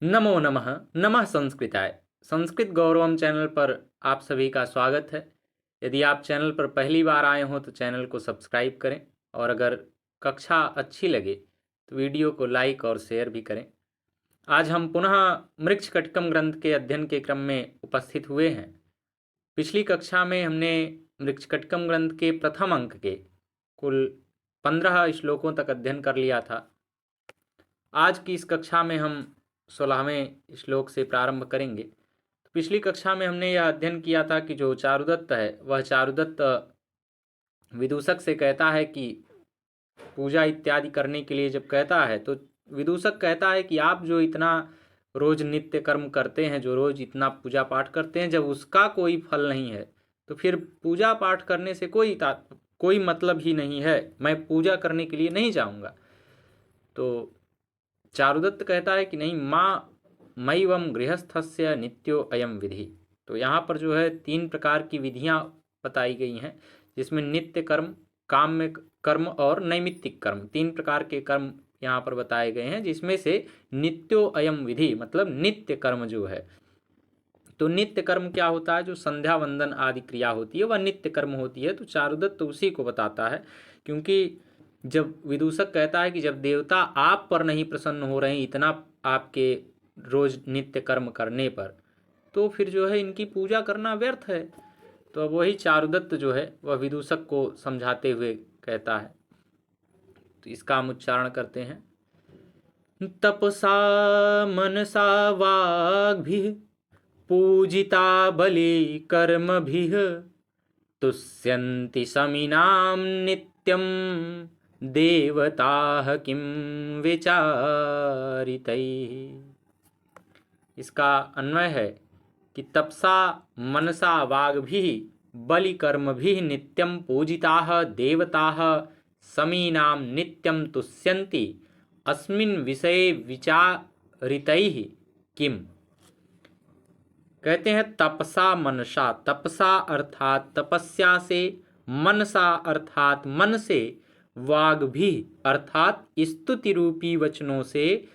नमो नमः। नमः संस्कृताय। संस्कृत गौरवम चैनल पर आप सभी का स्वागत है। यदि आप चैनल पर पहली बार आए हों तो चैनल को सब्सक्राइब करें और अगर कक्षा अच्छी लगे तो वीडियो को लाइक और शेयर भी करें। आज हम पुनः मृच्छकटिकम ग्रंथ के अध्ययन के क्रम में उपस्थित हुए हैं। पिछली कक्षा में हमने मृच्छकटिकम ग्रंथ के प्रथम अंक के कुल 15 श्लोकों तक अध्ययन कर लिया था। आज की इस कक्षा में हम 16वें श्लोक से प्रारंभ करेंगे। तो पिछली कक्षा में हमने यह अध्ययन किया था कि जो चारुदत्त है वह चारुदत्त विदूषक से कहता है कि पूजा इत्यादि करने के लिए जब कहता है तो विदूषक कहता है कि आप जो इतना रोज नित्य कर्म करते हैं, जो रोज इतना पूजा पाठ करते हैं, जब उसका कोई फल नहीं है तो फिर पूजा पाठ करने से कोई मतलब ही नहीं है। मैं पूजा करने के लिए नहीं जाऊंगा। तो चारुदत्त कहता है कि नहीं, माँ मयिवम गृहस्थस्य नित्यो अयम विधि। तो यहाँ पर जो है 3 प्रकार की विधियाँ बताई गई हैं, जिसमें नित्य कर्म, काम्य कर्म और नैमित्तिक कर्म, 3 प्रकार के कर्म यहाँ पर बताए गए हैं, जिसमें से नित्यो अयम विधि मतलब नित्य कर्म जो है। तो नित्य कर्म क्या होता है? जो संध्या वंदन आदि क्रिया होती है वह नित्य कर्म होती है। तो चारुदत्त उसी को बताता है, क्योंकि जब विदूषक कहता है कि जब देवता आप पर नहीं प्रसन्न हो रहे हैं इतना आपके रोज नित्य कर्म करने पर, तो फिर जो है इनकी पूजा करना व्यर्थ है। तो अब वही चारुदत्त जो है वह विदूषक को समझाते हुए कहता है। तो इसका हम उच्चारण करते हैं। तपसा मनसा वाग्भिः पूजिता बलि कर्मभिः तुष्यन्ति समिनां नित्यं देवताः किं विचारितैः। इसका अन्वय है कि तपसा मनसा वाग्भिः बलि कर्मभिः नित्यं पूजिताः देवताः समीनां नित्यं तुष्यन्ति अस्मिन् विषये विचारितैः किम। कहते हैं तपसा मनसा, तपसा अर्थात तपस्या से, मनसा अर्थात मन से, वाग भी अर्थात स्तुति रूपी वचनों से,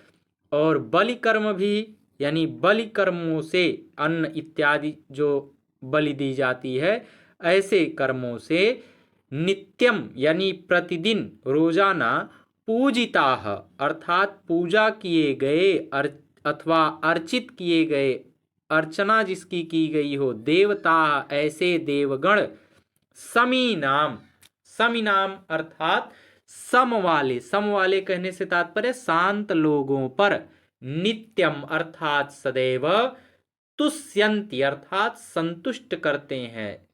और बलि कर्म भी यानी बलि कर्मों से, अन्न इत्यादि जो बलि दी जाती है ऐसे कर्मों से, नित्यम यानी प्रतिदिन रोजाना, पूजिताः अर्थात पूजा किए गए अथवा अर्चित किए गए, अर्चना जिसकी की गई हो, देवता ऐसे देवगण, समीनाम, समीनाम अर्थात सम वाले कहने से तात्पर्य शांत लोगों पर, नित्यम अर्थात सदैव, तुष्यन्ति अर्थात संतुष्ट करते हैं,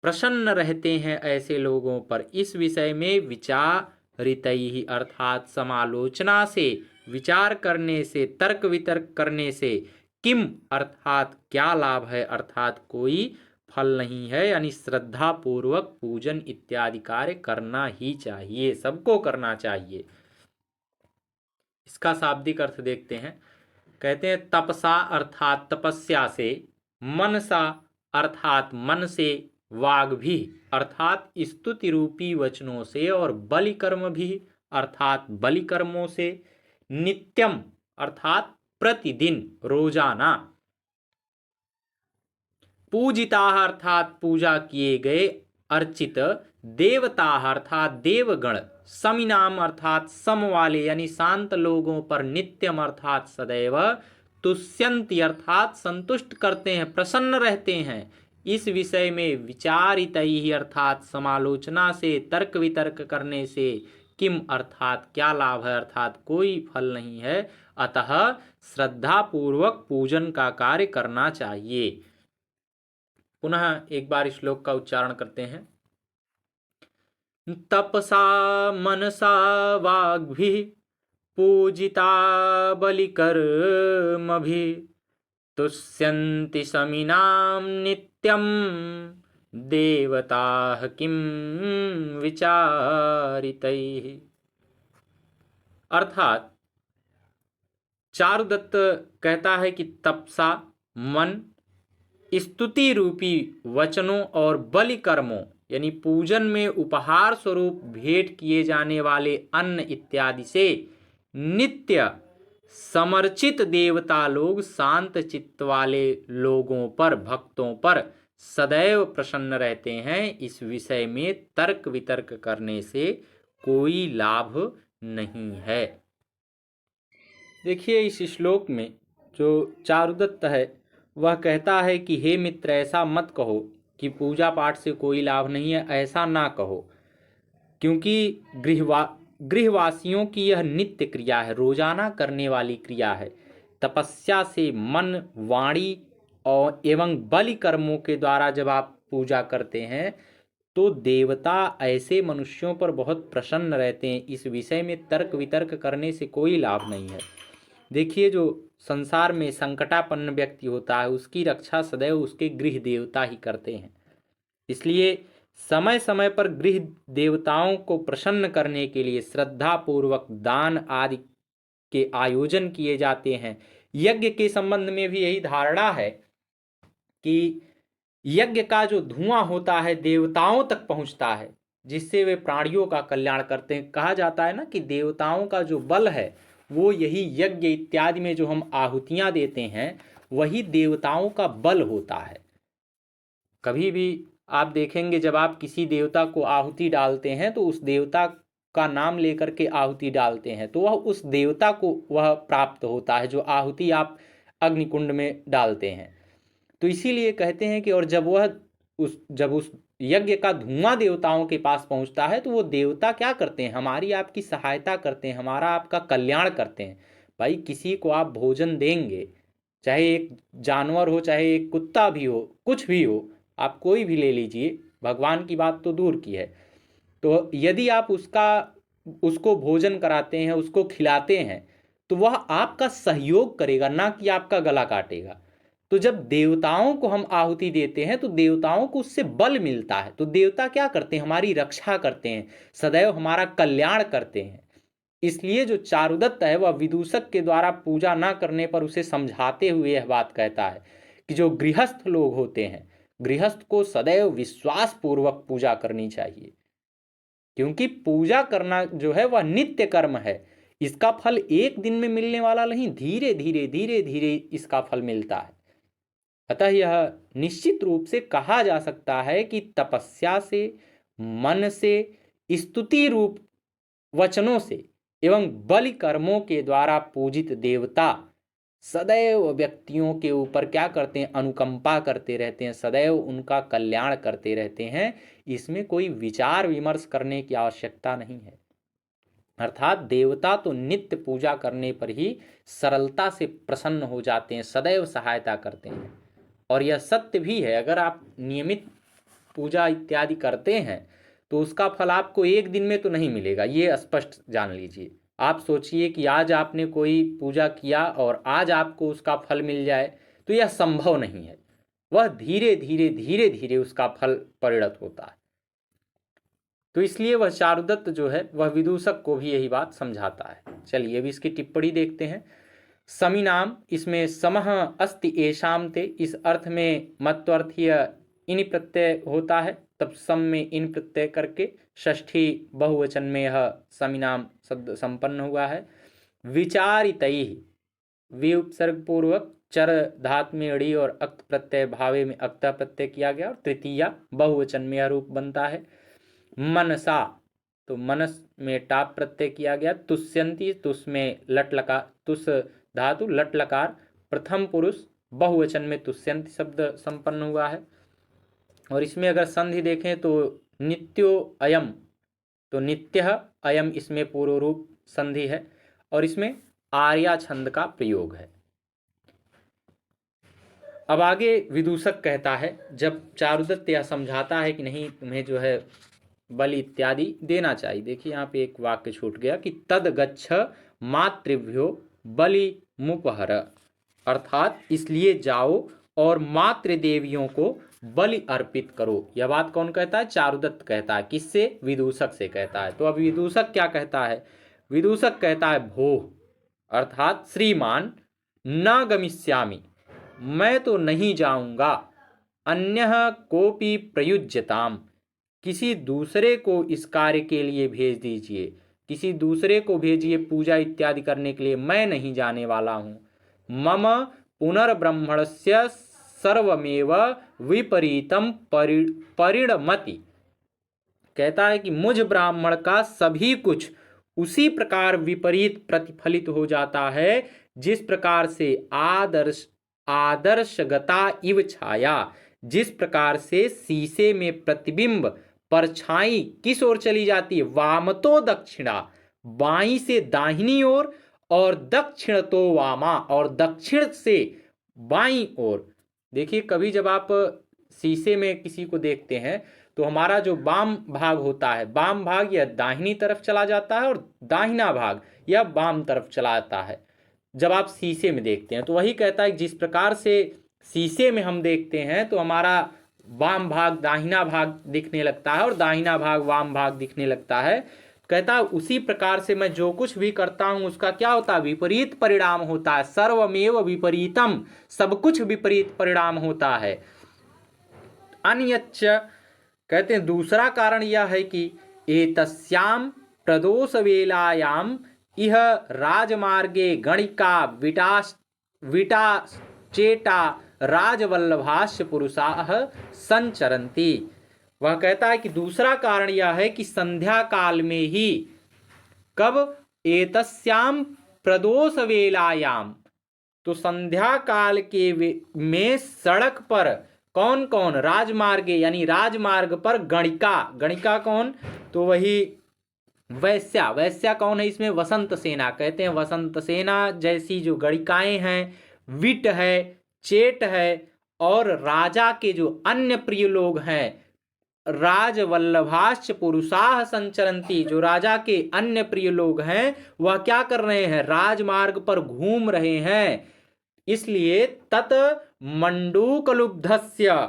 प्रसन्न रहते हैं ऐसे लोगों पर। इस विषय में विचारितैहि अर्थात समालोचना से, विचार करने से, तर्क वितर्क करने से, किम अर्थात क्या लाभ है, अर्थात कोई फल नहीं है, यानी श्रद्धा पूर्वक पूजन इत्यादि कार्य करना ही चाहिए, सबको करना चाहिए। इसका शाब्दिक अर्थ देखते हैं। कहते हैं तपसा अर्थात तपस्या से, मनसा अर्थात मन से, वाग भी अर्थात स्तुति रूपी वचनों से, और बलि कर्म भी अर्थात बलि कर्मों से, नित्यम अर्थात प्रतिदिन रोजाना, पूजिता अर्थात पूजा किए गए, अर्चित, देवता अर्थात देवगण, समीनाम अर्थात सम वाले यानी शांत लोगों पर, नित्यम अर्थात सदैव, तुष्यन्ति अर्थात संतुष्ट करते हैं, प्रसन्न रहते हैं। इस विषय में विचारितैहि अर्थात समालोचना से, तर्क वितर्क करने से, किम अर्थात क्या लाभ है, अर्थात कोई फल नहीं है, अतः श्रद्धा पूर्वक पूजन का कार्य करना चाहिए। पुनः एक बार श्लोक का उच्चारण करते हैं। तपसा मनसा वाग्भिः पूजिता बलिकर्मभिः तुष्यन्ति समिनां नित्यं देवताः किं विचारितैः। अर्थात चारुदत्त कहता है कि तपसा मन, स्तुति रूपी वचनों और बलि कर्मों यानी पूजन में उपहार स्वरूप भेंट किए जाने वाले अन्न इत्यादि से, नित्य समर्चित देवता लोग शांत चित्त वाले लोगों पर, भक्तों पर सदैव प्रसन्न रहते हैं। इस विषय में तर्क वितर्क करने से कोई लाभ नहीं है। देखिए, इस श्लोक में जो चारुदत्त है वह कहता है कि हे मित्र, ऐसा मत कहो कि पूजा पाठ से कोई लाभ नहीं है, ऐसा ना कहो, क्योंकि गृहवासियों की यह नित्य क्रिया है, रोजाना करने वाली क्रिया है। तपस्या से मन, वाणी और एवं बलि कर्मों के द्वारा जब आप पूजा करते हैं तो देवता ऐसे मनुष्यों पर बहुत प्रसन्न रहते हैं। इस विषय में तर्क वितर्क करने से कोई लाभ नहीं है। देखिए, जो संसार में संकटापन्न व्यक्ति होता है उसकी रक्षा सदैव उसके गृह देवता ही करते हैं। इसलिए समय समय पर गृह देवताओं को प्रसन्न करने के लिए श्रद्धा पूर्वक दान आदि के आयोजन किए जाते हैं। यज्ञ के संबंध में भी यही धारणा है कि यज्ञ का जो धुआं होता है देवताओं तक पहुंचता है, जिससे वे प्राणियों का कल्याण करते हैं। कहा जाता है ना कि देवताओं का जो बल है वो यही यज्ञ इत्यादि में जो हम आहुतियां देते हैं वही देवताओं का बल होता है। कभी भी आप देखेंगे जब आप किसी देवता को आहुति डालते हैं तो उस देवता का नाम लेकर के आहुति डालते हैं तो वह उस देवता को वह प्राप्त होता है जो आहुति आप अग्निकुंड में डालते हैं। तो इसीलिए कहते हैं कि और जब उस यज्ञ का धुआं देवताओं के पास पहुंचता है तो वो देवता क्या करते हैं, हमारी आपकी सहायता करते हैं, हमारा आपका कल्याण करते हैं। भाई, किसी को आप भोजन देंगे, चाहे एक जानवर हो, चाहे एक कुत्ता भी हो, कुछ भी हो, आप कोई भी ले लीजिए, भगवान की बात तो दूर की है, तो यदि आप उसको भोजन कराते हैं, उसको खिलाते हैं, तो वह आपका सहयोग करेगा, ना कि आपका गला काटेगा। तो जब देवताओं को हम आहुति देते हैं तो देवताओं को उससे बल मिलता है। तो देवता क्या करते हैं, हमारी रक्षा करते हैं, सदैव हमारा कल्याण करते हैं। इसलिए जो चारुदत्त है वह विदूषक के द्वारा पूजा ना करने पर उसे समझाते हुए यह बात कहता है कि जो गृहस्थ लोग होते हैं, गृहस्थ को सदैव विश्वास पूर्वक पूजा करनी चाहिए, क्योंकि पूजा करना जो है वह नित्य कर्म है। इसका फल एक दिन में मिलने वाला नहीं, धीरे धीरे इसका फल मिलता है। अतः यह निश्चित रूप से कहा जा सकता है कि तपस्या से, मन से, स्तुति रूप वचनों से एवं बलि कर्मों के द्वारा पूजित देवता सदैव व्यक्तियों के ऊपर क्या करते हैं, अनुकंपा करते रहते हैं, सदैव उनका कल्याण करते रहते हैं। इसमें कोई विचार विमर्श करने की आवश्यकता नहीं है। अर्थात देवता तो नित्य पूजा करने पर ही सरलता से प्रसन्न हो जाते हैं, सदैव सहायता करते हैं। और यह सत्य भी है, अगर आप नियमित पूजा इत्यादि करते हैं तो उसका फल आपको एक दिन में तो नहीं मिलेगा, ये स्पष्ट जान लीजिए। आप सोचिए कि आज आपने कोई पूजा किया और आज आपको उसका फल मिल जाए, तो यह संभव नहीं है। वह धीरे धीरे उसका फल परिणत होता है। तो इसलिए वह चारुदत्त जो है वह विदूषक को भी यही बात समझाता है। चलिए अभी इसकी टिप्पणी देखते हैं। समीनाम, इसमें समः अस्ति एषाम ते, इस अर्थ में मत्वर्थीय इन प्रत्यय होता है, तब सम में इन प्रत्यय करके षष्ठी बहुवचन में यह समीनाम शब्द संपन्न हुआ है। विचारितैः, वी उपसर्ग पूर्वक चर धातु में अड़ी और अक्त प्रत्यय भावे में अक्ता प्रत्यय किया गया और तृतीया बहुवचन में यह रूप बनता है। मनसा, तो मनस में टाप प्रत्यय किया गया। तुष्यंती, तुस में लट लकार, तुस धातु लट लकार प्रथम पुरुष बहुवचन में तुष्यंती शब्द संपन्न हुआ है। और इसमें अगर संधि देखें तो नित्यो अयम, तो नित्य अयम इसमें पूर्व रूप संधि है और इसमें आर्या छंद का प्रयोग है। अब आगे विदूषक कहता है, जब चारुदत्त यह समझाता है कि नहीं तुम्हें जो है बलि इत्यादि देना चाहिए। देखिए यहाँ पे एक वाक्य छूट गया कि तद गच्छ मातृभ्यो बलि मुपहर, अर्थात इसलिए जाओ और मातृ देवियों को बलि अर्पित करो। यह बात कौन कहता है, चारुदत्त कहता है। किससे, विदूषक से कहता है। तो अब विदूषक क्या कहता है, विदूषक कहता है भोः, अर्थात श्रीमान, न गमिष्यामि, मैं तो नहीं जाऊंगा, अन्यः कोपि प्रयुज्यताम, किसी दूसरे को इस कार्य के लिए भेज दीजिए। किसी दूसरे को भेजिए पूजा इत्यादि करने के लिए, मैं नहीं जाने वाला हूँ। मम पुनर्ब्रह्मणस्य सर्वमेव विपरीतम परिणमति। कहता है कि मुझ ब्राह्मण का सभी कुछ उसी प्रकार विपरीत प्रतिफलित हो जाता है जिस प्रकार से आदर्शगता इव छाया, जिस प्रकार से शीशे में प्रतिबिंब परछाई किस ओर चली जाती है, वामतो दक्षिणा, बाईं से दाहिनी ओर, और दक्षिण तो वामा, और दक्षिण से बाईं ओर। देखिए कभी जब आप शीशे में किसी को देखते हैं तो हमारा जो वाम भाग होता है, वाम भाग या दाहिनी तरफ चला जाता है और दाहिना भाग या वाम तरफ चला जाता है जब आप शीशे में देखते हैं। तो वही कहता है जिस प्रकार से शीशे में हम देखते हैं तो हमारा वाम भाग दाहिना भाग दिखने लगता है और दाहिना भाग वाम भाग दिखने लगता है। कहता है उसी प्रकार से मैं जो कुछ भी करता हूं उसका क्या होता है, विपरीत परिणाम होता है। सर्वमेव विपरीतम, सब कुछ विपरीत परिणाम होता है। अन्यच्च कहते हैं दूसरा कारण यह है कि एतस्याम प्रदोष वेलायाम इह राजमार्गे गणिका विटा चेटा राजवल्लभास्य पुरुषाः संचरन्ति। वह कहता है कि दूसरा कारण यह है कि संध्या काल में ही, कब, एतस्याम प्रदोष वेलायाम, तो संध्या काल के में सड़क पर कौन कौन, राजमार्गे यानी राजमार्ग पर गणिका, गणिका कौन, तो वही वैश्या, वैश्या कौन है इसमें, वसंत सेना। कहते हैं वसंत सेना जैसी जो गणिकाएं हैं, विट है, चेट है, और राजा के जो अन्य प्रिय लोग हैं, राजवल्लभाश्च पुरुषाः संचरन्ति, जो राजा के अन्य प्रिय लोग हैं वह क्या कर रहे हैं, राजमार्ग पर घूम रहे हैं। इसलिए तत मंडूकलुब्धस्य,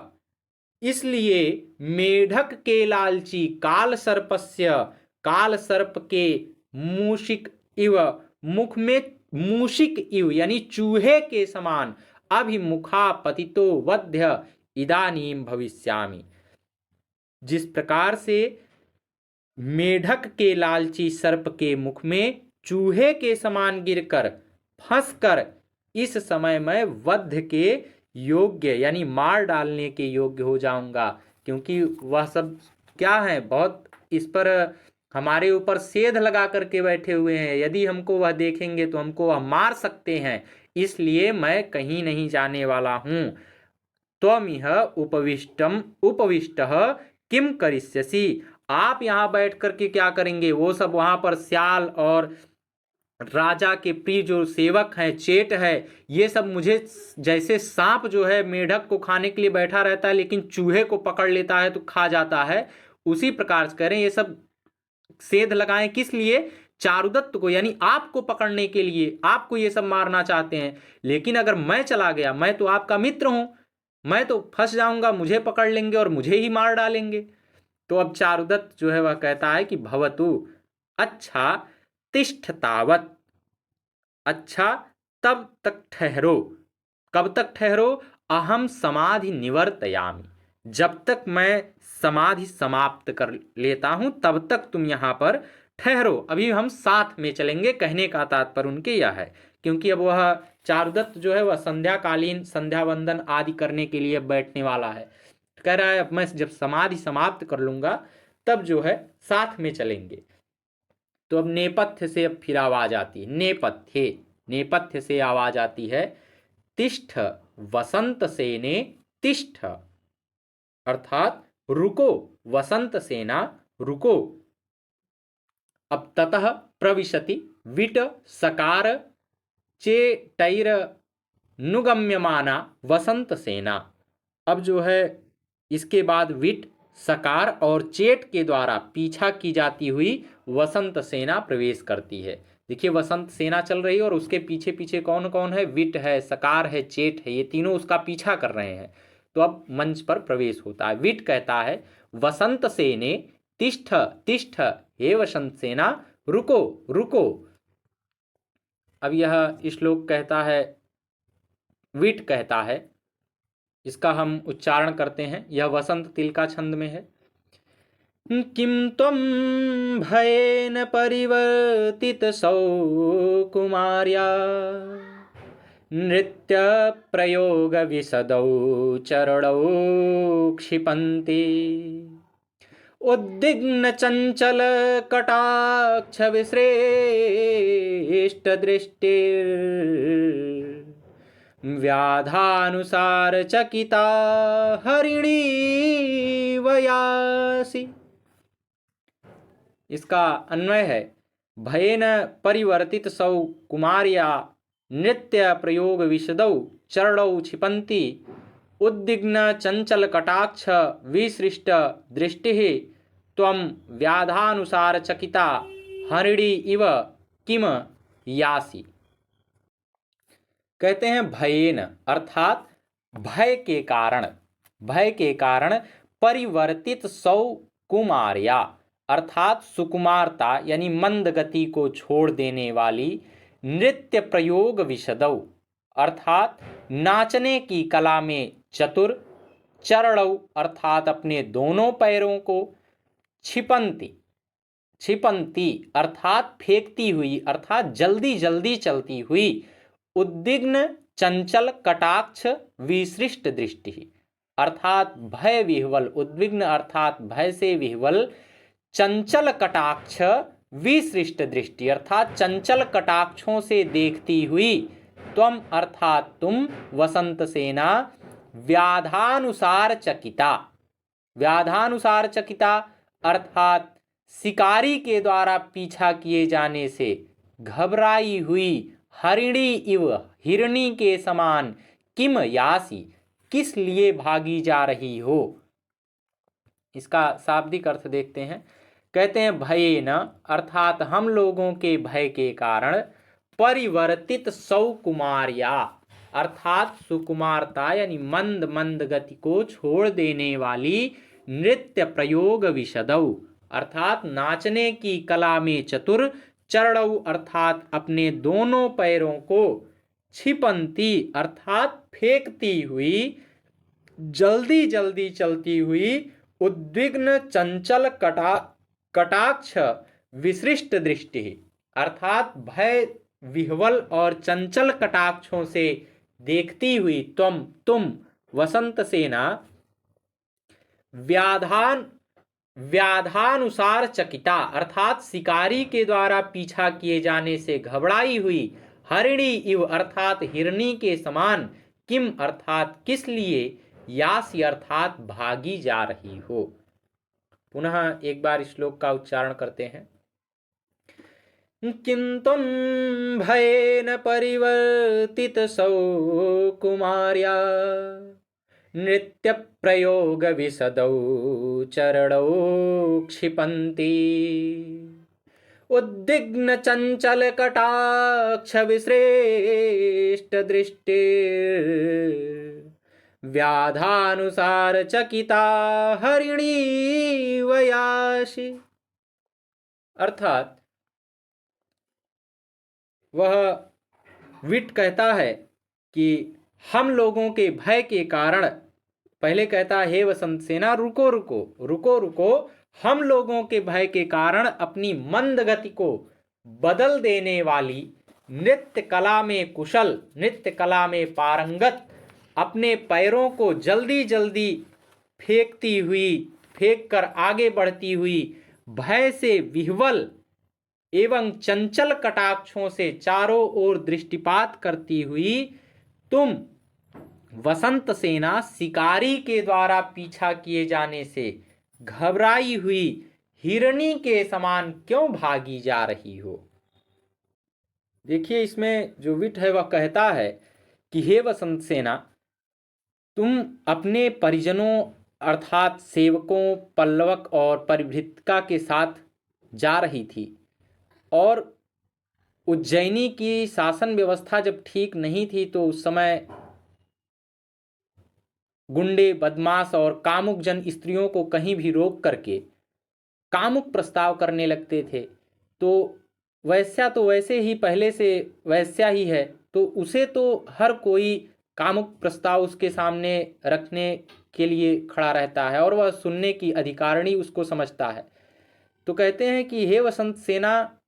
इसलिए मेढक के लालची काल सर्पस्य, काल सर्प के मूषिक इव, मुख में मूषिक इव यानी चूहे के समान, अभिमुखा पतितो वध्य इदानीम भविष्यामि। जिस प्रकार से मेढक के लालची सर्प के मुख में चूहे के समान गिरकर फंसकर इस समय मैं वध के योग्य यानी मार डालने के योग्य हो जाऊंगा, क्योंकि वह सब क्या है, बहुत इस पर हमारे ऊपर सेध लगा करके बैठे हुए हैं। यदि हमको वह देखेंगे तो हमको वह मार सकते हैं, इसलिए मैं कहीं नहीं जाने वाला हूं। त्वमिह उपविष्टः किम करिष्यसि, आप यहां बैठ करके क्या करेंगे। वो सब वहां पर सियाल और राजा के प्रिय जो सेवक हैं, चेट है, ये सब मुझे जैसे सांप जो है मेढक को खाने के लिए बैठा रहता है लेकिन चूहे को पकड़ लेता है तो खा जाता है, उसी प्रकार से कह रहे हैं ये सब सेध लगाएं किस लिए, चारुदत्त को यानी आपको पकड़ने के लिए, आपको ये सब मारना चाहते हैं। लेकिन अगर मैं चला गया, मैं तो आपका मित्र हूं, मैं तो फंस जाऊंगा, मुझे पकड़ लेंगे और मुझे ही मार डालेंगे। तो अब चारुदत्त जो है वह कहता है कि भवतु, अच्छा, तिष्ठ तावत, अच्छा तब तक ठहरो। कब तक ठहरो, अहम समाधि निवर्तयामि, जब तक मैं समाधि समाप्त कर लेता हूं तब तक तुम यहां पर ठहरो, अभी हम साथ में चलेंगे। कहने का तात्पर्य उनके यह है, क्योंकि अब वह चारुदत्त जो है वह संध्याकालीन संध्या वंदन आदि करने के लिए बैठने वाला है। कह रहा है अब मैं जब समाधि समाप्त कर लूंगा तब जो है साथ में चलेंगे। तो अब नेपथ्य से अब फिर आवाज आती है, नेपथ्य से आवाज आती है, तिष्ठ वसंत सेने तिष्ठ, अर्थात रुको वसंत सेना रुको। अब ततः प्रविशति विट सकार चेटैर नुगम्यमाना वसंत सेना। अब जो है इसके बाद विट, सकार और चेट के द्वारा पीछा की जाती हुई वसंत सेना प्रवेश करती है। देखिए वसंत सेना चल रही है और उसके पीछे पीछे कौन कौन है, विट है, सकार है, चेट है, ये तीनों उसका पीछा कर रहे हैं। तो अब मंच पर प्रवेश होता है। विट कहता है वसंत सेने तिष्ठ तिष्ठ, हे वसंत सेना रुको रुको। अब यह श्लोक कहता है, विट कहता है, इसका हम उच्चारण करते हैं, यह वसंत तिल का छंद में है। किं त्वं भयेन परिवर्तितसौ कुमार्या नृत्यप्रयोगविशदौ चरणौ क्षिपन्ति उद्विग्नचञ्चलकटाक्षविश्रेष्टदृष्टिर्व्याधानुसारचकिता हरिणीवयासि। इसका अन्वय है, भयेन परिवर्तित सौ कुमार्या नृत्य प्रयोग विशदौ चरणौ क्षिपन्ति उद्विग्न चंचल कटाक्ष विसृष्ट दृष्टि त्वं व्याधानुसार चकिता हरिणी इव किम यासी। कहते हैं भयेन अर्थात भय के कारण परिवर्तित सौ कुमार्या अर्थात सुकुमारता यानी मंद गति को छोड़ देने वाली नृत्य प्रयोग विशदौ अर्थात नाचने की कला में चतुर चरणौ अर्थात अपने दोनों पैरों को छिपंती अर्थात फेंकती हुई अर्थात जल्दी जल्दी चलती हुई उद्विग्न चंचल कटाक्ष विसृष्ट दृष्टि अर्थात भय विह्वल उद्विग्न अर्थात भय से विह्वल चंचल कटाक्ष विसृष्ट दृष्टि अर्थात चंचल कटाक्षों से देखती हुई त्वम अर्थात तुम वसंत सेना व्याधानुसार चकिता अर्थात शिकारी के द्वारा पीछा किए जाने से घबराई हुई हरिणी इव हिरणी के समान किम यासी किस लिए भागी जा रही हो। इसका शाब्दिक अर्थ देखते हैं। कहते हैं भयेन अर्थात हम लोगों के भय के कारण परिवर्तित सौ कुमार्या अर्थात सुकुमारता यानी मंद मंद गति को छोड़ देने वाली नृत्य प्रयोग विशदौ अर्थात नाचने की कला में चतुर चरणौ अर्थात अपने दोनों पैरों को छिपंती अर्थात फेंकती हुई जल्दी जल्दी चलती हुई उद्विग्न चंचल कटाक्ष विसृष्ट दृष्टि अर्थात भय विह्वल और चंचल कटाक्षों से देखती हुई तुम वसंत सेना व्याधानुसार चकिता अर्थात शिकारी के द्वारा पीछा किए जाने से घबराई हुई हरिणी इव अर्थात हिरणी के समान किम अर्थात किस लिए यासी अर्थात भागी जा रही हो। पुनः एक बार श्लोक का उच्चारण करते हैं। किंतु भयेन परिवर्तितसौ कुमार्या नृत्य प्रयोग विशदौ चरणौ क्षिपन्ति उद्विग्न चंचल कटाक्ष विश्रेष्ट दृष्टि व्याधानुसार चकिता हरिणी वयासि अर्थात वह विट कहता है कि हम लोगों के भय के कारण पहले कहता है हे वसंत सेना रुको रुको रुको रुको हम लोगों के भय के कारण अपनी मंद गति को बदल देने वाली नृत्य कला में कुशल नृत्य कला में पारंगत अपने पैरों को जल्दी जल्दी फेंक कर आगे बढ़ती हुई भय से विह्वल एवं चंचल कटाक्षों से चारों ओर दृष्टिपात करती हुई तुम वसंत सेना शिकारी के द्वारा पीछा किए जाने से घबराई हुई हिरणी के समान क्यों भागी जा रही हो। देखिए इसमें जो विट है वह कहता है कि हे वसंत सेना तुम अपने परिजनों अर्थात सेवकों पल्लवक और परिभृतिका के साथ जा रही थी और उज्जैनी की शासन व्यवस्था जब ठीक नहीं थी तो उस समय गुंडे बदमाश और कामुक जन स्त्रियों को कहीं भी रोक करके कामुक प्रस्ताव करने लगते थे। तो वैश्या तो वैसे ही पहले से वैश्या ही है तो उसे तो हर कोई कामुक प्रस्ताव उसके सामने रखने के लिए खड़ा रहता है और वह सुनने की अधिकारिणी उसको समझता है। तो कहते हैं कि हे वसंत सेना,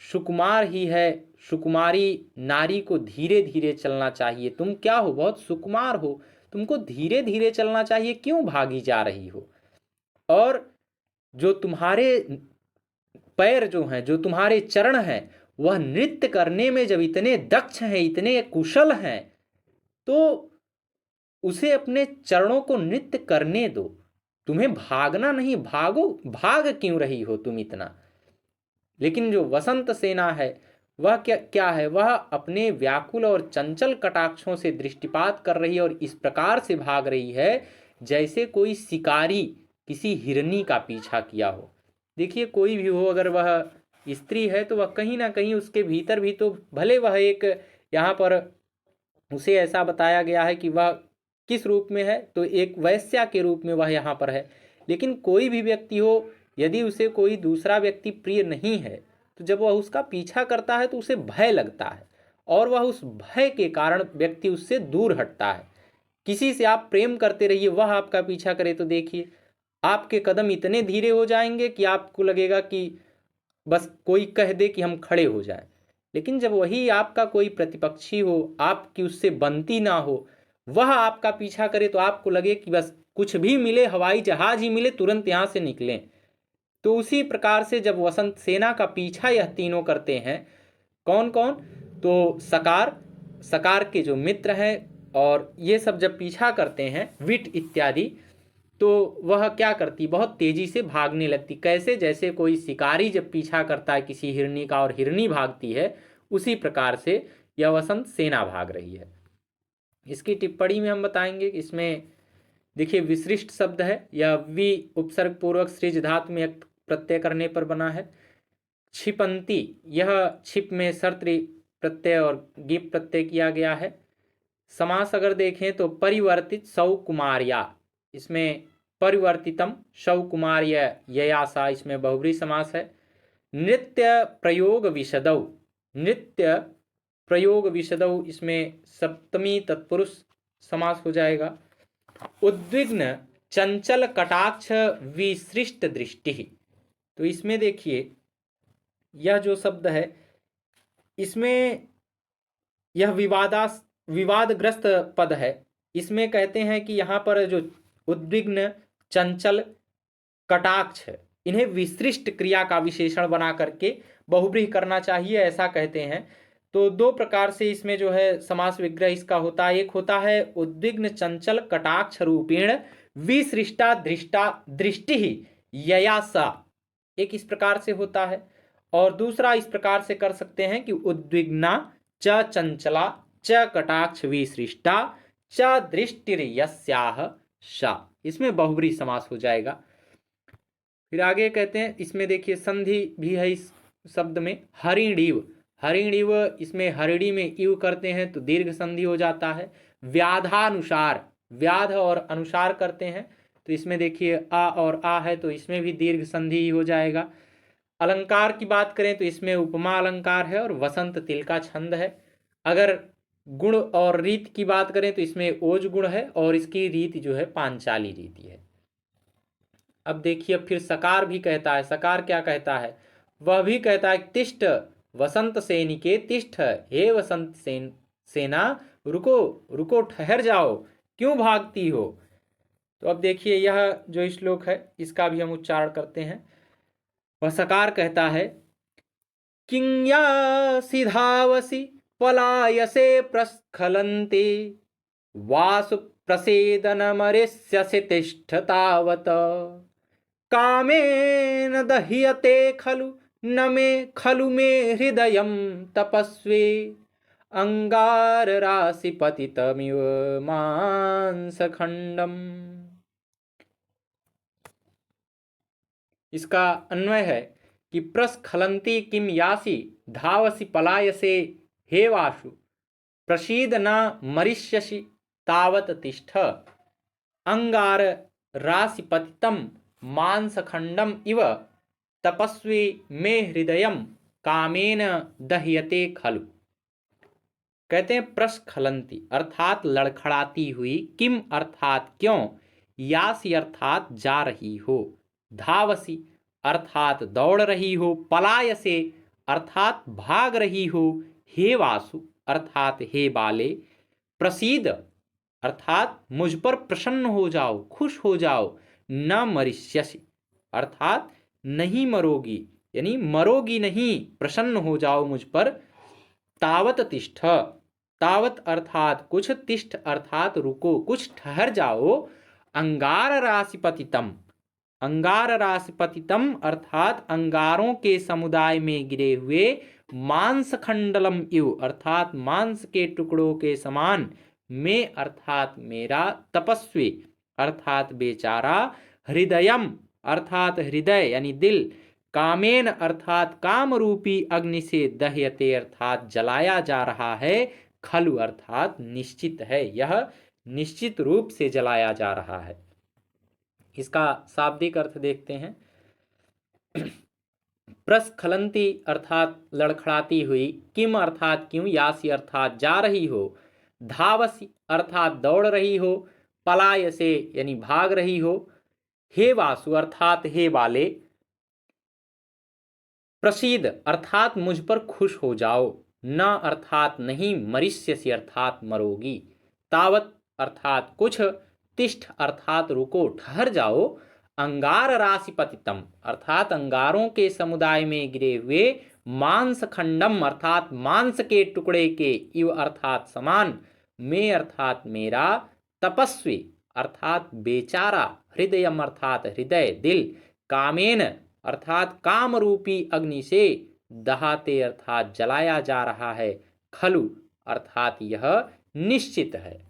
सुकुमार ही है, सुकुमारी नारी को धीरे धीरे चलना चाहिए। तुम क्या हो, बहुत सुकुमार हो, तुमको धीरे धीरे चलना चाहिए, क्यों भागी जा रही हो। और जो तुम्हारे पैर जो हैं, जो तुम्हारे चरण हैं, वह नृत्य करने में जब इतने दक्ष हैं, इतने कुशल हैं, तो उसे अपने चरणों को नृत्य करने दो। तुम्हें भागना नहीं, भागो, भाग क्यों रही हो तुम इतना। लेकिन जो वसंत सेना है वह क्या है, वह अपने व्याकुल और चंचल कटाक्षों से दृष्टिपात कर रही है और इस प्रकार से भाग रही है जैसे कोई शिकारी किसी हिरनी का पीछा किया हो। देखिए, कोई भी हो, अगर वह स्त्री है तो वह कहीं ना कहीं उसके भीतर भी तो भले वह एक, यहाँ पर उसे ऐसा बताया गया है कि वह किस रूप में है, तो एक वैश्या के रूप में वह यहाँ पर है। लेकिन कोई भी व्यक्ति हो, यदि उसे कोई दूसरा व्यक्ति प्रिय नहीं है तो जब वह उसका पीछा करता है तो उसे भय लगता है और वह उस भय के कारण व्यक्ति उससे दूर हटता है। किसी से आप प्रेम करते रहिए, वह आपका पीछा करे तो देखिए आपके कदम इतने धीरे हो जाएंगे कि आपको लगेगा कि बस कोई कह दे कि हम खड़े हो जाएं। लेकिन जब वही आपका कोई प्रतिपक्षी हो, आपकी उससे बनती ना हो, वह आपका पीछा करे तो आपको लगे कि बस कुछ भी मिले, हवाई जहाज ही मिले, तुरंत यहाँ से निकलें। तो उसी प्रकार से जब वसंत सेना का पीछा यह तीनों करते हैं, कौन कौन, तो सकार, सकार के जो मित्र हैं, और ये सब जब पीछा करते हैं, विट इत्यादि, तो वह क्या करती, बहुत तेजी से भागने लगती। कैसे, जैसे कोई शिकारी जब पीछा करता है किसी हिरनी का और हिरनी भागती है, उसी प्रकार से यह वसंत सेना भाग रही है। इसकी टिप्पणी में हम बताएंगे कि इसमें देखिए विशिष्ट शब्द है, यह वि उपसर्ग पूर्वक सृज धातु में प्रत्यय करने पर बना है। छिपंती, यह छिप में सर्त्री प्रत्यय और गिप प्रत्यय किया गया है। समास अगर देखें तो परिवर्तित सौकुमार्या, इसमें परिवर्तितम सौकुमार्य ययासा, इसमें बहुव्रीहि समास है। नृत्य प्रयोग विशदौ, नृत्य प्रयोग विशदौ, इसमें सप्तमी तत्पुरुष समास हो जाएगा। उद्विग्न चंचल कटाक्ष विसृष्ट दृष्टि, तो इसमें देखिए यह जो शब्द है, इसमें यह विवादग्रस्त पद है। इसमें कहते हैं कि यहाँ पर जो उद्विग्न चंचल कटाक्ष, इन्हें विशिष्ट क्रिया का विशेषण बना करके बहुव्रीहि करना चाहिए, ऐसा कहते हैं। तो दो प्रकार से इसमें जो है समास विग्रह इसका होता है। एक होता है उद्विग्न चंचल कटाक्ष रूपेण विसृष्टा दृष्टा दृष्टि ही ययासा, एक इस प्रकार से होता है। और दूसरा इस प्रकार से कर सकते हैं कि उद्विग्ना च चंचला च कटाक्ष विसृष्टा च दृष्टिर्यस्याह सा, इसमें बहुव्रीहि समास हो जाएगा। फिर आगे कहते हैं, इसमें देखिए संधि भी है इस शब्द में। हरिणीव, हरिणीव, इसमें हरिणी में इव करते हैं तो दीर्घ संधि हो जाता है। व्याधानुसार, व्याध और अनुसार करते हैं तो इसमें देखिए आ और आ है तो इसमें भी दीर्घ संधि ही हो जाएगा। अलंकार की बात करें तो इसमें उपमा अलंकार है और वसंत तिल का छंद है। अगर गुण और रीत की बात करें तो इसमें ओज गुण है और इसकी रीति जो है पांचाली रीति है। अब देखिए फिर सकार भी कहता है। सकार क्या कहता है, वह भी कहता है तिष्ठ वसंत सैनिके तिष्ठ, हे वसंत सेना रुको, रुको, ठहर जाओ, क्यों भागती हो। तो अब देखिए यह जो श्लोक है इसका भी हम उच्चारण करते हैं। वह सकार कहता है, किंयासि धावसि पलायसे प्रस्खलन्ते वासु प्रसेदनमरिष्यसि तिष्ठ तावत्, कामेन दह्यते खलु न मे, खलु मे हृदयं तपस्वी, अंगार राशि पतितमिव मांसखंडम। इसका अन्वय है कि प्रस्खलंती किम यासी धावसी पलायसे हे वासु, प्रसीद न मरिष्यसि तावत तिष्ठ, अंगार राशि पतितम मांसखंडम इव तपस्वी मे हृदयम कामेन दह्यते खलु। कहते हैं प्रस्खलंती अर्थात लड़खड़ाती हुई, किम अर्थात क्यों, यासी अर्थात जा रही हो, धावसी अर्थात दौड़ रही हो, पलायसे अर्थात भाग रही हो, हे वासु अर्थात हे बाले, प्रसीद अर्थात मुझ पर प्रसन्न हो जाओ, खुश हो जाओ, न मरिष्यसि अर्थात नहीं मरोगी, यानी मरोगी नहीं, प्रसन्न हो जाओ मुझ पर, तावत तिष्ठ तावत अर्थात कुछ, तिष्ठ अर्थात रुको, कुछ ठहर जाओ, अंगार राशिपतितम अंगार राशिपतितम अर्थात अंगारों के समुदाय में गिरे हुए, मांस खंडलम इव अर्थात मांस के टुकड़ों के समान, में अर्थात मेरा, तपस्वी अर्थात बेचारा, हृदयम अर्थात हृदय यानी दिल, कामेन अर्थात काम रूपी अग्नि से दह्यते अर्थात जलाया जा रहा है, खलु अर्थात निश्चित है, यह निश्चित रूप से जलाया जा रहा है। इसका शाब्दिक अर्थ देखते हैं। प्रस्खलंती अर्थात लड़खड़ाती हुई, किम अर्थात क्यों, यासी अर्थात जा रही हो, धावसी अर्थात दौड़ रही हो, पलायसे यानी भाग रही हो, हे वासु अर्थात हे बाले, प्रसीद अर्थात मुझ पर खुश हो जाओ, न अर्थात नहीं, मरिष्यसि अर्थात मरोगी, तावत अर्थात कुछ, तिष्ठ अर्थात रुको ठहर जाओ, अंगार राशिपतितम अर्थात अंगारों के समुदाय में गिरे हुए, मांस खंडम अर्थात मांस के टुकड़े के, इव अर्थात समान, में अर्थात मेरा, तपस्वी अर्थात बेचारा, हृदयम अर्थात हृदय दिल, कामेन अर्थात काम रूपी अग्नि से, दहाते अर्थात जलाया जा रहा है, खलु अर्थात यह निश्चित है।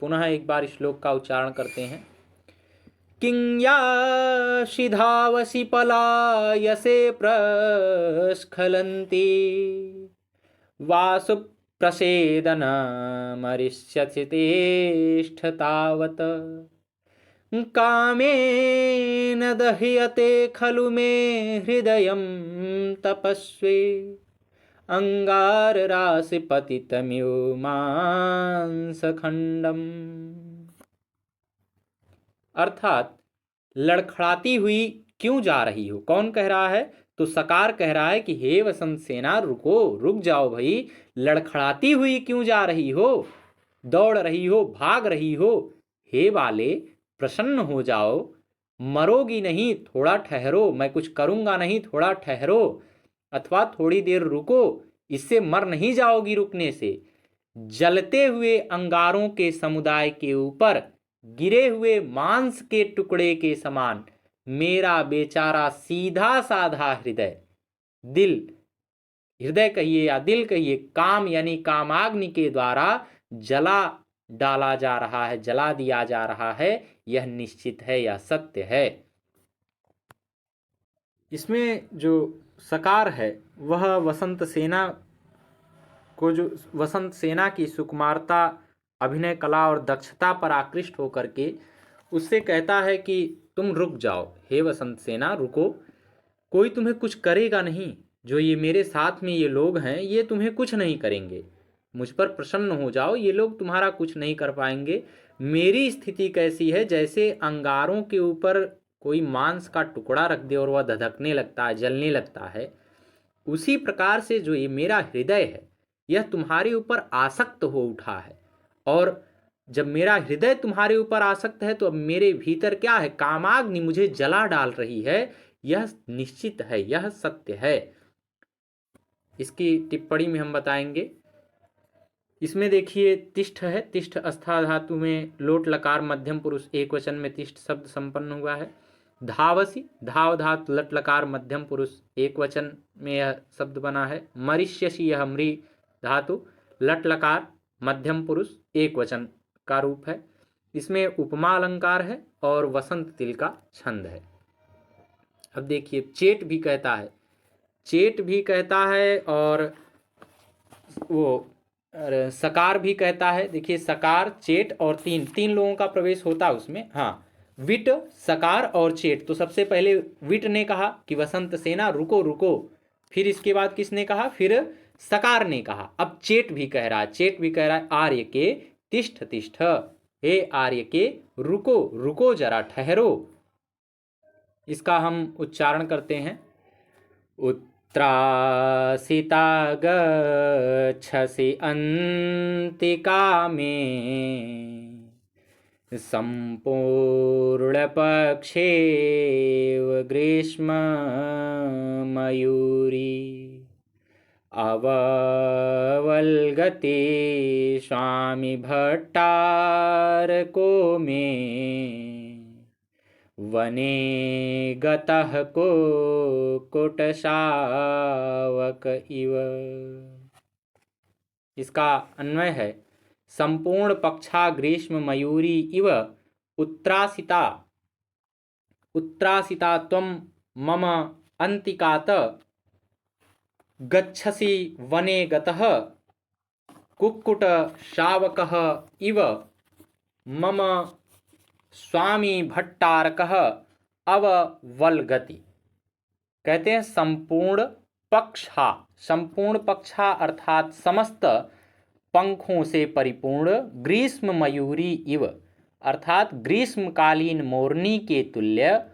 पुनः एक बार श्लोक का उच्चारण करते हैं। किंयासि धावसि पलायसे प्रस्खलन्ति, वासु प्रसेदन मरिष्यसि तिष्ठ तावत्, कामेन दह्यते खलु मे हृदयं तपस्वी, अंगार राशिपतितमिव मांसखंडम। अर्थात लड़खड़ाती हुई क्यों जा रही हो, कौन कह रहा है, तो सकार कह रहा है कि हे वसंत सेना रुको, रुक जाओ भाई, लड़खड़ाती हुई क्यों जा रही हो, दौड़ रही हो, भाग रही हो, हे बाले प्रसन्न हो जाओ, मरोगी नहीं, थोड़ा ठहरो, मैं कुछ करूंगा नहीं, थोड़ा ठहरो, अथवा थोड़ी देर रुको, इससे मर नहीं जाओगी रुकने से। जलते हुए अंगारों के समुदाय के ऊपर गिरे हुए मांस के टुकड़े के समान, मेरा बेचारा सीधा साधा हृदय, दिल, हृदय कहिए या दिल कहिए, काम यानी कामाग्नि के द्वारा जला डाला जा रहा है, जला दिया जा रहा है, यह निश्चित है, यह सत्य है। इसमें जो सकार है वह वसंत सेना को, जो वसंत सेना की सुकुमारता, अभिनय कला और दक्षता पर आकृष्ट होकर के उससे कहता है कि तुम रुक जाओ, हे वसंत सेना रुको, कोई तुम्हें कुछ करेगा नहीं, जो ये मेरे साथ में ये लोग हैं ये तुम्हें कुछ नहीं करेंगे, मुझ पर प्रसन्न हो जाओ, ये लोग तुम्हारा कुछ नहीं कर पाएंगे। मेरी स्थिति कैसी है, जैसे अंगारों के ऊपर कोई मांस का टुकड़ा रख दे और वह धधकने लगता है, जलने लगता है, उसी प्रकार से जो ये मेरा हृदय है यह तुम्हारे ऊपर आसक्त हो उठा है, और जब मेरा हृदय तुम्हारे ऊपर आसक्त है तो अब मेरे भीतर क्या है, कामाग्नि मुझे जला डाल रही है, यह निश्चित है, यह सत्य है। इसकी टिप्पणी में हम बताएंगे। इसमें देखिए तिष्ठ है, तिष्ठ अस्था धातु में लोट लकार मध्यम पुरुष एक वचन में तिष्ठ शब्द संपन्न हुआ है। धावसी धाव धातु लट लकार मध्यम पुरुष एक वचन में यह शब्द बना है। मरिष्यसि यह मृ धातु लट लकार मध्यम पुरुष एक वचन का रूप है। इसमें उपमा अलंकार है और वसंत तिल का छंद है। अब देखिए चेट भी कहता है, चेट भी कहता है और वो सकार भी कहता है। देखिए सकार, चेट और तीन लोगों का प्रवेश होता है उसमें। हाँ, विट, सकार और चेट। तो सबसे पहले विट ने कहा कि वसंत सेना रुको रुको, फिर इसके बाद किसने कहा, फिर सकार ने कहा। अब चेट भी कह रहा है, चेट भी कह रहा है आर्य के तिष्ठ तिष्ठ, हे आर्य के रुको रुको जरा, ठहरो। इसका हम उच्चारण करते हैं। उत्त्रासिता गच्छसि अन्तिका में, सम्पूर्णपक्षेव ग्रीष्म मयूरी, अववल्गते स्वामी भट्टारको मे, वने गतः को कुटशावक इव। इसका अन्वय है, संपूर्ण पक्षा ग्रीष्म मयूरी इव उत्त्रासिता, उत्त्रासिता त्वं मम अन्तिकात, गच्छसि वने गतः कुक्कुट शावकः इव, मम स्वामी भट्टारकः अववल्गति। कहते हैं संपूर्ण पक्षा, संपूर्ण पक्षा अर्थात समस्त पंखों से परिपूर्ण, ग्रीष्म मयूरी इव अर्थात ग्रीष्मकालीन मोरनी के तुल्य,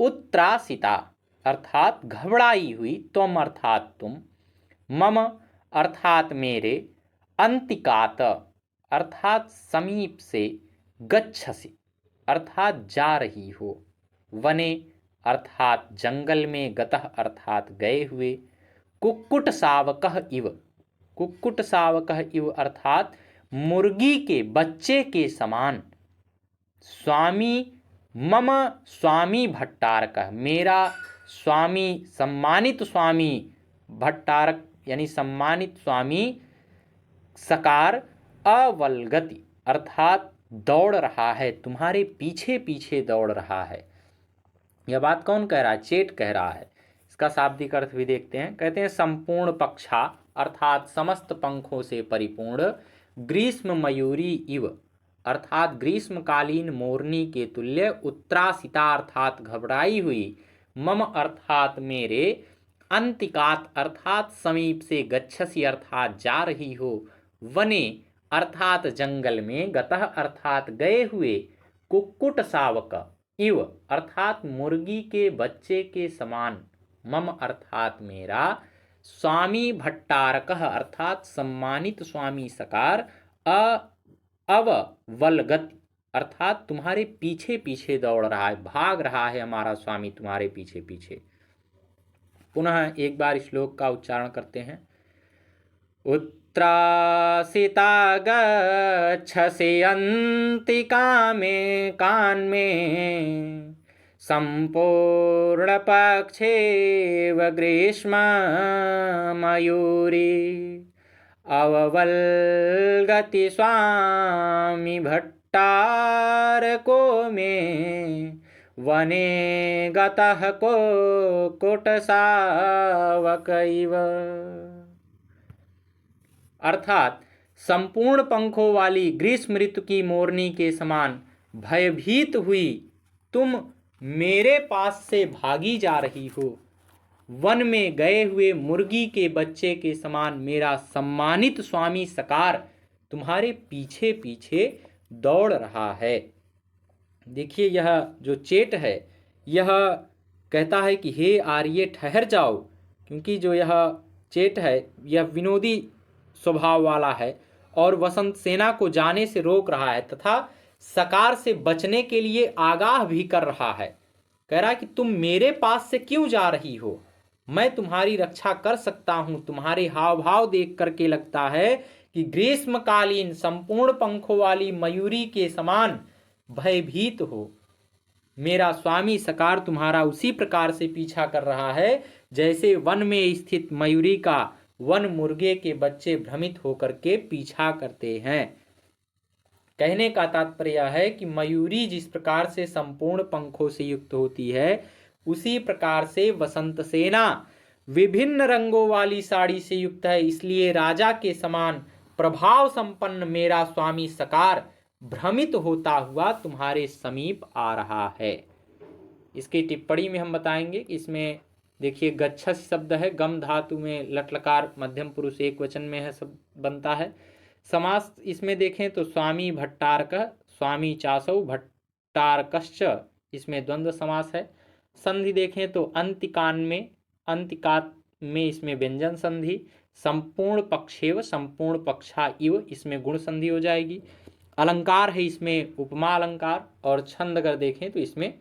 उत्त्रासिता अर्थात घबराई हुई, तुम अर्थात तुम, मम अर्थात मेरे, अंतिकात अर्थात समीप से, गच्छसि अर्थात जा रही हो, वने अर्थात जंगल में, गतः अर्थात गए हुए, कुक्कुट शावकः इव, कुक्कुट शावकः इव अर्थात मुर्गी के बच्चे के समान, स्वामी मम स्वामी भट्टारकः मेरा स्वामी, सम्मानित स्वामी भट्टारक यानी सम्मानित स्वामी सकार, अवल्गति अर्थात दौड़ रहा है, तुम्हारे पीछे पीछे दौड़ रहा है। यह बात कौन कह रहा है? चेट कह रहा है। इसका शाब्दिक अर्थ भी देखते हैं। कहते हैं संपूर्ण पक्षा अर्थात समस्त पंखों से परिपूर्ण, ग्रीष्म मयूरी इव अर्थात ग्रीष्मकालीन मोरनी के तुल्य, उत्त्रासिता अर्थात घबराई हुई, मम अर्थात मेरे, अंतिकात अर्थात समीप से, गच्छसि अर्थात जा रही हो, वने अर्थात जंगल में, गतः अर्थात गए हुए, कुक्कुट शावक इव अर्थात मुर्गी के बच्चे के समान, मम अर्थात मेरा, स्वामी भट्टारकः अर्थात सम्मानित स्वामी सकार, अववल्गति अर्थात तुम्हारे पीछे पीछे दौड़ रहा है, भाग रहा है हमारा स्वामी तुम्हारे पीछे पीछे। पुनः एक बार श्लोक का उच्चारण करते हैं। उत्त्रासिता गच्छसि अन्तिका में कान में, संपूर्णपक्षेव ग्रीष्म मयूरी, अववल्गति स्वामी भट्टारको मे, वने गतः को कुटशावक इव अर्थात संपूर्ण पंखों वाली ग्रीष्म ऋतु की मोरनी के समान भयभीत हुई तुम मेरे पास से भागी जा रही हो, वन में गए हुए मुर्गी के बच्चे के समान मेरा सम्मानित स्वामी सकार तुम्हारे पीछे पीछे दौड़ रहा है। देखिए यह जो चेट है यह कहता है कि हे आर्य ठहर जाओ, क्योंकि जो यह चेट है यह विनोदी स्वभाव वाला है और वसंत सेना को जाने से रोक रहा है तथा सकार से बचने के लिए आगाह भी कर रहा है। कह रहा है कि तुम मेरे पास से क्यों जा रही हो, मैं तुम्हारी रक्षा कर सकता हूं। तुम्हारे हाव भाव देख करके लगता है कि ग्रीष्मकालीन संपूर्ण पंखों वाली मयूरी के समान भयभीत हो। मेरा स्वामी सकार तुम्हारा उसी प्रकार से पीछा कर रहा है जैसे वन में स्थित मयूरी का वन मुर्गे के बच्चे भ्रमित होकर के पीछा करते हैं। कहने का तात्पर्य है कि मयूरी जिस प्रकार से संपूर्ण पंखों से युक्त होती है उसी प्रकार से वसंत सेना विभिन्न रंगों वाली साड़ी से युक्त है, इसलिए राजा के समान प्रभाव संपन्न मेरा स्वामी सकार भ्रमित होता हुआ तुम्हारे समीप आ रहा है। इसकी टिप्पणी में हम बताएंगे कि इसमें देखिए गच्छस शब्द है, गम धातु में लट लकार मध्यम पुरुष एक वचन में है, सब बनता है। समास इसमें देखें तो स्वामी भट्टारक, स्वामी चासौ भट्टारकश्च, इसमें द्वंद्व समास है। संधि देखें तो अंतिकान में, अंतिकात में इसमें व्यंजन संधि। संपूर्ण पक्षेव, संपूर्ण पक्षा इव, इसमें गुण संधि हो जाएगी। अलंकार है इसमें उपमा अलंकार। और छंद अगर देखें तो इसमें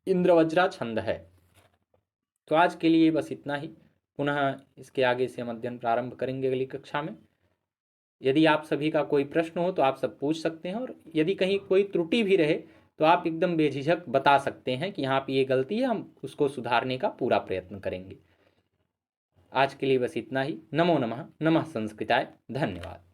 इंद्रवज्रा छंद है। तो आज के लिए बस इतना ही। पुनः इसके आगे से हम अध्ययन प्रारंभ करेंगे अगली कक्षा में। यदि आप सभी का कोई प्रश्न हो तो आप सब पूछ सकते हैं, और यदि कहीं कोई त्रुटि भी रहे तो आप एकदम बेझिझक बता सकते हैं कि यहाँ पे ये गलती है, हम उसको सुधारने का पूरा प्रयत्न करेंगे। आज के लिए बस इतना ही। नमो नमः। नमः संस्कृताय। धन्यवाद।